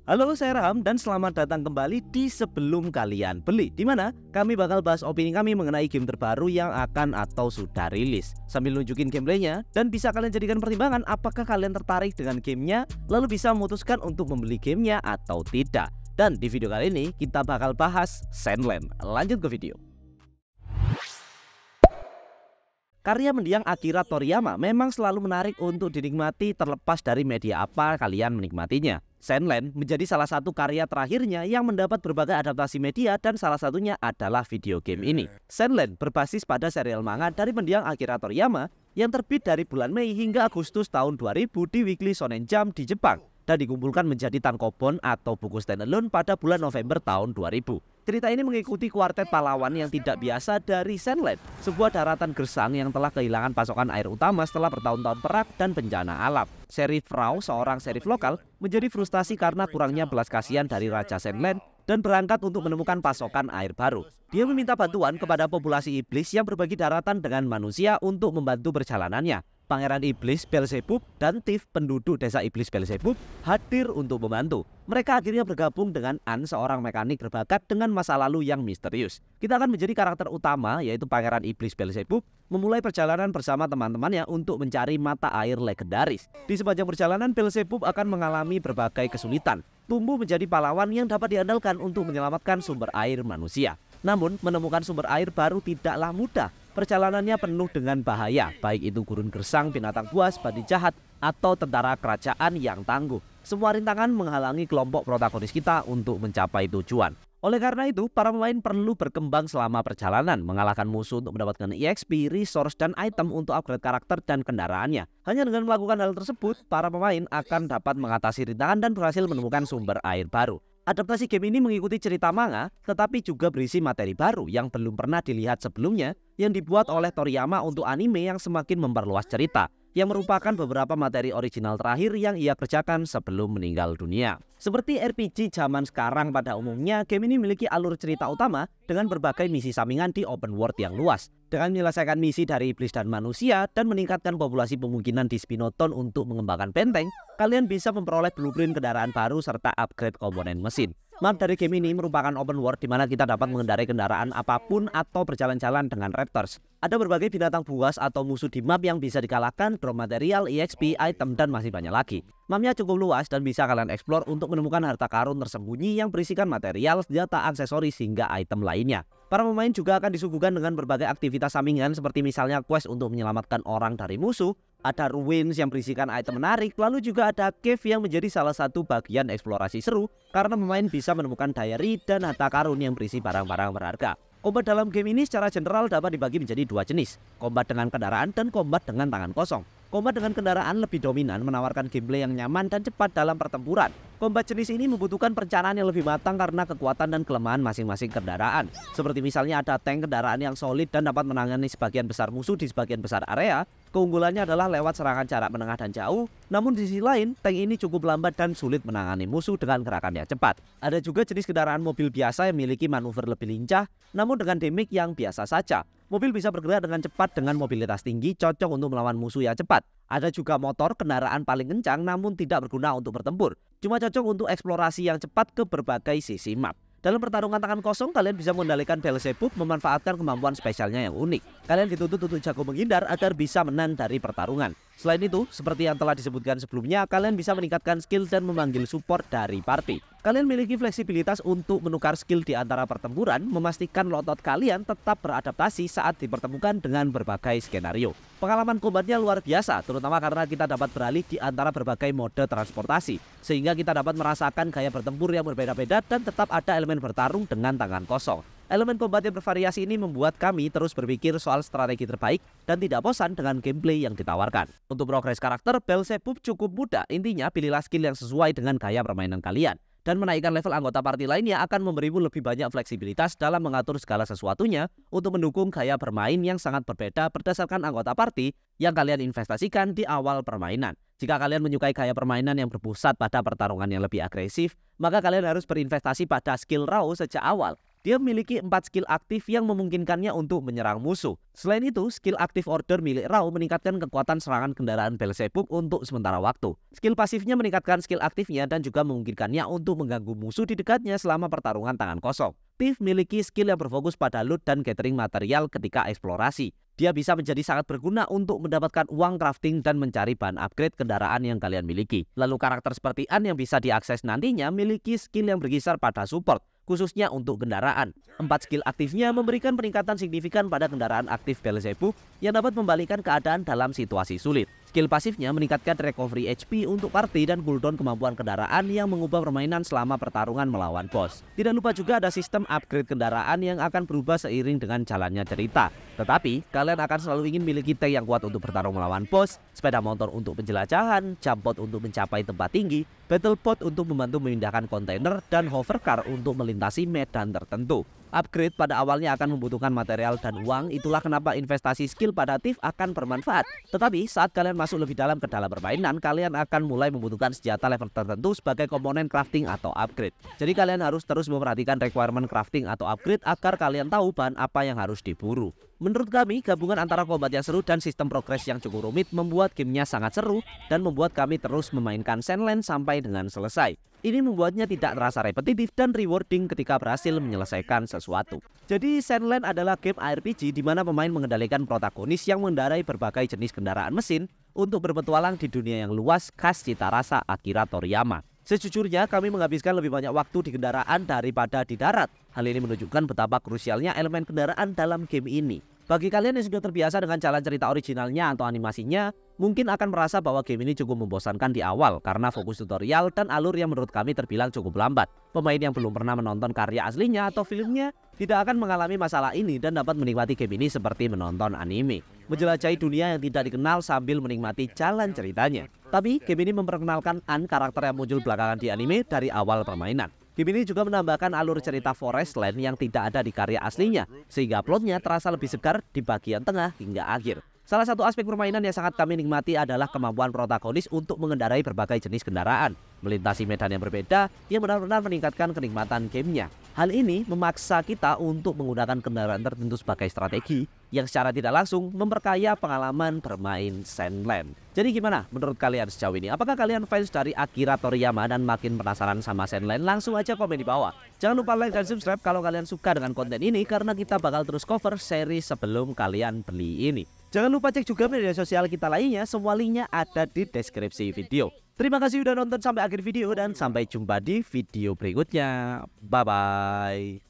Halo, saya Raham dan selamat datang kembali di Sebelum Kalian Beli, di mana kami bakal bahas opini kami mengenai game terbaru yang akan atau sudah rilis, sambil nunjukin gameplaynya dan bisa kalian jadikan pertimbangan apakah kalian tertarik dengan gamenya, lalu bisa memutuskan untuk membeli gamenya atau tidak. Dan di video kali ini kita bakal bahas Sandland. Lanjut ke video. Karya mendiang Akira Toriyama memang selalu menarik untuk dinikmati terlepas dari media apa kalian menikmatinya. Sandland menjadi salah satu karya terakhirnya yang mendapat berbagai adaptasi media dan salah satunya adalah video game ini. Sandland berbasis pada serial manga dari mendiang Akira Toriyama yang terbit dari bulan Mei hingga Agustus tahun 2000 di Weekly Shonen Jump di Jepang dan dikumpulkan menjadi tankobon atau buku standalone pada bulan November tahun 2000. Cerita ini mengikuti kuartet pahlawan yang tidak biasa dari Sandland, sebuah daratan gersang yang telah kehilangan pasokan air utama setelah bertahun-tahun perang dan bencana alam. Sheriff Rao, seorang sheriff lokal, menjadi frustasi karena kurangnya belas kasihan dari Raja Sandland dan berangkat untuk menemukan pasokan air baru. Dia meminta bantuan kepada populasi iblis yang berbagi daratan dengan manusia untuk membantu perjalanannya. Pangeran Iblis Beelzebub dan Tiff, penduduk desa Iblis Beelzebub, hadir untuk membantu. Mereka akhirnya bergabung dengan An, seorang mekanik berbakat dengan masa lalu yang misterius. Kita akan menjadi karakter utama, yaitu Pangeran Iblis Beelzebub, memulai perjalanan bersama teman-temannya untuk mencari mata air legendaris. Di sepanjang perjalanan, Beelzebub akan mengalami berbagai kesulitan, tumbuh menjadi pahlawan yang dapat diandalkan untuk menyelamatkan sumber air manusia. Namun, menemukan sumber air baru tidaklah mudah. Perjalanannya penuh dengan bahaya, baik itu gurun gersang, binatang buas, bandi jahat, atau tentara kerajaan yang tangguh. Semua rintangan menghalangi kelompok protagonis kita untuk mencapai tujuan. Oleh karena itu, para pemain perlu berkembang selama perjalanan, mengalahkan musuh untuk mendapatkan EXP, resource, dan item untuk upgrade karakter dan kendaraannya. Hanya dengan melakukan hal tersebut, para pemain akan dapat mengatasi rintangan dan berhasil menemukan sumber air baru. Adaptasi game ini mengikuti cerita manga, tetapi juga berisi materi baru yang belum pernah dilihat sebelumnya yang dibuat oleh Toriyama untuk anime yang semakin memperluas cerita, yang merupakan beberapa materi original terakhir yang ia kerjakan sebelum meninggal dunia. Seperti RPG zaman sekarang pada umumnya, game ini memiliki alur cerita utama dengan berbagai misi sampingan di open world yang luas. Dengan menyelesaikan misi dari iblis dan manusia dan meningkatkan populasi pemungkinan di Spinoton untuk mengembangkan benteng, kalian bisa memperoleh blueprint kendaraan baru serta upgrade komponen mesin. Map dari game ini merupakan open world di mana kita dapat mengendarai kendaraan apapun atau berjalan-jalan dengan raptors. Ada berbagai binatang buas atau musuh di map yang bisa dikalahkan, drop material, EXP, item, dan masih banyak lagi. Mapnya cukup luas dan bisa kalian explore untuk menemukan harta karun tersembunyi yang berisikan material, senjata, aksesoris, hingga item lainnya. Para pemain juga akan disuguhkan dengan berbagai aktivitas sampingan seperti misalnya quest untuk menyelamatkan orang dari musuh, ada ruins yang berisikan item menarik, lalu juga ada cave yang menjadi salah satu bagian eksplorasi seru karena pemain bisa menemukan diary dan harta karun yang berisi barang-barang berharga. Combat dalam game ini secara general dapat dibagi menjadi dua jenis, combat dengan kendaraan dan combat dengan tangan kosong. Combat dengan kendaraan lebih dominan, menawarkan gameplay yang nyaman dan cepat dalam pertempuran. Combat jenis ini membutuhkan perencanaan yang lebih matang karena kekuatan dan kelemahan masing-masing kendaraan. Seperti misalnya ada tank kendaraan yang solid dan dapat menangani sebagian besar musuh di sebagian besar area. Keunggulannya adalah lewat serangan jarak menengah dan jauh. Namun di sisi lain, tank ini cukup lambat dan sulit menangani musuh dengan gerakan yang cepat. Ada juga jenis kendaraan mobil biasa yang memiliki manuver lebih lincah, namun dengan damage yang biasa saja. Mobil bisa bergerak dengan cepat dengan mobilitas tinggi, cocok untuk melawan musuh yang cepat. Ada juga motor kendaraan paling kencang namun tidak berguna untuk bertempur. Cuma cocok untuk eksplorasi yang cepat ke berbagai sisi map. Dalam pertarungan tangan kosong, kalian bisa mengendalikan Beelzebub memanfaatkan kemampuan spesialnya yang unik. Kalian dituntut untuk jago menghindar agar bisa menang dari pertarungan. Selain itu, seperti yang telah disebutkan sebelumnya, kalian bisa meningkatkan skill dan memanggil support dari party. Kalian memiliki fleksibilitas untuk menukar skill di antara pertempuran, memastikan loadout kalian tetap beradaptasi saat dipertemukan dengan berbagai skenario. Pengalaman kombatnya luar biasa, terutama karena kita dapat beralih di antara berbagai mode transportasi, sehingga kita dapat merasakan gaya bertempur yang berbeda-beda dan tetap ada elemen bertarung dengan tangan kosong. Elemen combat yang bervariasi ini membuat kami terus berpikir soal strategi terbaik dan tidak bosan dengan gameplay yang ditawarkan. Untuk progres karakter, Beelzebub cukup mudah, intinya pilihlah skill yang sesuai dengan gaya permainan kalian. Dan menaikkan level anggota party lainnya akan memberimu lebih banyak fleksibilitas dalam mengatur segala sesuatunya untuk mendukung gaya bermain yang sangat berbeda berdasarkan anggota party yang kalian investasikan di awal permainan. Jika kalian menyukai gaya permainan yang berpusat pada pertarungan yang lebih agresif, maka kalian harus berinvestasi pada skill raw sejak awal. Dia memiliki 4 skill aktif yang memungkinkannya untuk menyerang musuh. Selain itu, skill aktif order milik Rao meningkatkan kekuatan serangan kendaraan Beelzebub untuk sementara waktu. Skill pasifnya meningkatkan skill aktifnya dan juga memungkinkannya untuk mengganggu musuh di dekatnya selama pertarungan tangan kosong. Thief memiliki skill yang berfokus pada loot dan gathering material ketika eksplorasi. Dia bisa menjadi sangat berguna untuk mendapatkan uang crafting dan mencari bahan upgrade kendaraan yang kalian miliki. Lalu karakter seperti Ann yang bisa diakses nantinya memiliki skill yang berkisar pada support, khususnya untuk kendaraan. 4 skill aktifnya memberikan peningkatan signifikan pada kendaraan aktif Beelzebub yang dapat membalikan keadaan dalam situasi sulit. Skill pasifnya meningkatkan recovery HP untuk party dan cooldown kemampuan kendaraan yang mengubah permainan selama pertarungan melawan boss. Tidak lupa juga ada sistem upgrade kendaraan yang akan berubah seiring dengan jalannya cerita. Tetapi, kalian akan selalu ingin miliki tank yang kuat untuk bertarung melawan boss, sepeda motor untuk penjelajahan, jumpbot untuk mencapai tempat tinggi, battlebot untuk membantu memindahkan kontainer, dan hovercar untuk melintasi medan tertentu. Upgrade pada awalnya akan membutuhkan material dan uang, itulah kenapa investasi skill pada Thief akan bermanfaat. Tetapi saat kalian masuk lebih dalam ke dalam permainan, kalian akan mulai membutuhkan senjata level tertentu sebagai komponen crafting atau upgrade. Jadi kalian harus terus memperhatikan requirement crafting atau upgrade agar kalian tahu bahan apa yang harus diburu. Menurut kami, gabungan antara combat yang seru dan sistem progres yang cukup rumit membuat gamenya sangat seru dan membuat kami terus memainkan Sandland sampai dengan selesai. Ini membuatnya tidak terasa repetitif dan rewarding ketika berhasil menyelesaikan sesuatu. Jadi Sandland adalah game RPG di mana pemain mengendalikan protagonis yang mengendarai berbagai jenis kendaraan mesin untuk berpetualang di dunia yang luas khas cita rasa Akira Toriyama. Sejujurnya kami menghabiskan lebih banyak waktu di kendaraan daripada di darat. Hal ini menunjukkan betapa krusialnya elemen kendaraan dalam game ini. Bagi kalian yang sudah terbiasa dengan jalan cerita originalnya atau animasinya, mungkin akan merasa bahwa game ini cukup membosankan di awal karena fokus tutorial dan alur yang menurut kami terbilang cukup lambat. Pemain yang belum pernah menonton karya aslinya atau filmnya tidak akan mengalami masalah ini dan dapat menikmati game ini seperti menonton anime. Menjelajahi dunia yang tidak dikenal sambil menikmati jalan ceritanya. Tapi game ini memperkenalkan Ann, karakter yang muncul belakangan di anime dari awal permainan. Game ini juga menambahkan alur cerita Forestland yang tidak ada di karya aslinya, sehingga plotnya terasa lebih segar di bagian tengah hingga akhir. Salah satu aspek permainan yang sangat kami nikmati adalah kemampuan protagonis untuk mengendarai berbagai jenis kendaraan, melintasi medan yang berbeda yang benar-benar meningkatkan kenikmatan gamenya. Hal ini memaksa kita untuk menggunakan kendaraan tertentu sebagai strategi yang secara tidak langsung memperkaya pengalaman bermain Sandland. Jadi gimana menurut kalian sejauh ini? Apakah kalian fans dari Akira Toriyama dan makin penasaran sama Sandland? Langsung aja komen di bawah. Jangan lupa like dan subscribe kalau kalian suka dengan konten ini karena kita bakal terus cover seri sebelum kalian beli ini. Jangan lupa cek juga media sosial kita lainnya, semua linknya ada di deskripsi video. Terima kasih udah nonton sampai akhir video dan sampai jumpa di video berikutnya. Bye-bye.